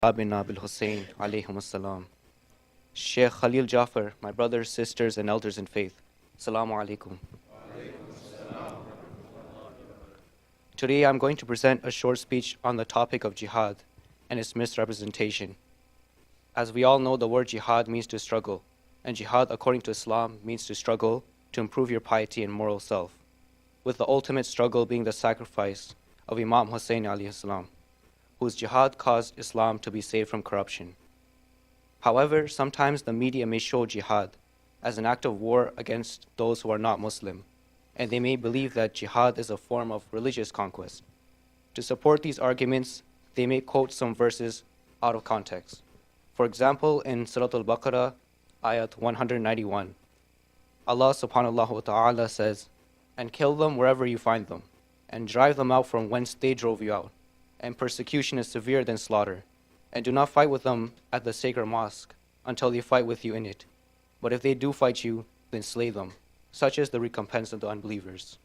Abina bil Hussein alayhim assalam. Sheikh Khalil Jafar, my brothers, sisters, and elders in faith. Assalamu alaikum. Today I'm going to present a short speech on the topic of jihad and its misrepresentation. As we all know, the word jihad means to struggle, and jihad according to Islam means to struggle to improve your piety and moral self, with the ultimate struggle being the sacrifice of Imam Hussein alayhi salam, whose jihad caused Islam to be saved from corruption. However, sometimes the media may show jihad as an act of war against those who are not Muslim, and they may believe that jihad is a form of religious conquest. To support these arguments, they may quote some verses out of context. For example, in Surah Al-Baqarah, ayat 191, Allah subhanahu wa ta'ala says, "And kill them wherever you find them, and drive them out from whence they drove you out, and persecution is severe than slaughter. And do not fight with them at the sacred mosque until they fight with you in it. But if they do fight you, then slay them. Such is the recompense of the unbelievers."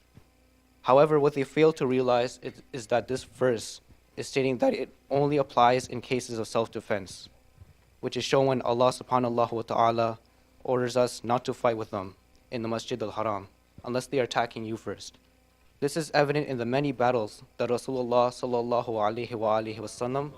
However, what they fail to realize is that this verse is stating that it only applies in cases of self-defense, which is shown when Allah subhanahu wa ta'ala orders us not to fight with them in the Masjid al-Haram unless they are attacking you first. This is evident in the many battles that Rasulullah sallallahu alaihi wasallam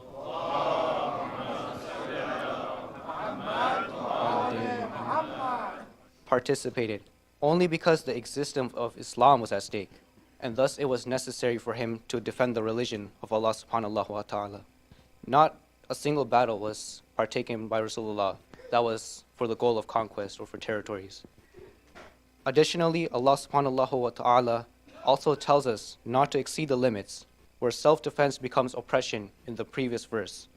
participated, only because the existence of Islam was at stake, and thus it was necessary for him to defend the religion of Allah subhanahu wa ta'ala. Not a single battle was partaken by Rasulullah that was for the goal of conquest or for territories. Additionally, Allah subhanahu wa ta'ala also tells us not to exceed the limits, where self-defense becomes oppression in the previous verse.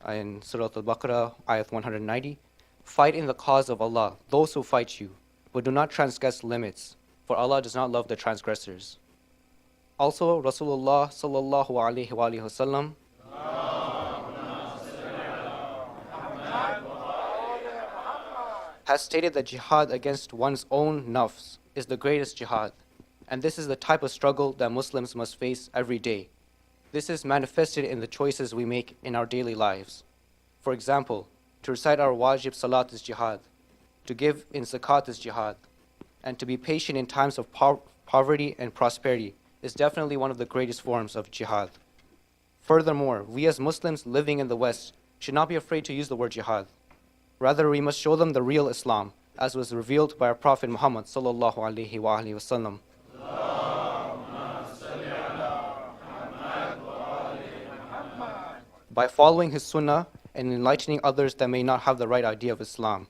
In Surah Al-Baqarah, ayat 190, "Fight in the cause of Allah, those who fight you, but do not transgress limits, for Allah does not love the transgressors." Also, Rasulullah sallallahu alaihi wasallam has stated that jihad against one's own nafs is the greatest jihad, and this is the type of struggle that Muslims must face every day. This is manifested in the choices we make in our daily lives. For example, to recite our wajib salat is jihad, to give in zakat is jihad, and to be patient in times of poverty and prosperity is definitely one of the greatest forms of jihad. Furthermore, we as Muslims living in the West should not be afraid to use the word jihad. Rather, we must show them the real Islam, as was revealed by our Prophet Muhammad sallallahu alaihi wasallam. By following his sunnah and enlightening others that may not have the right idea of Islam.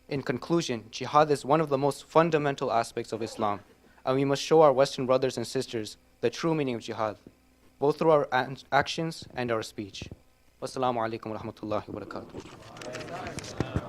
In conclusion, jihad is one of the most fundamental aspects of Islam, and we must show our Western brothers and sisters the true meaning of jihad, both through our actions and our speech. Wassalamu alaikum wa rahmatullahi wa barakatuh.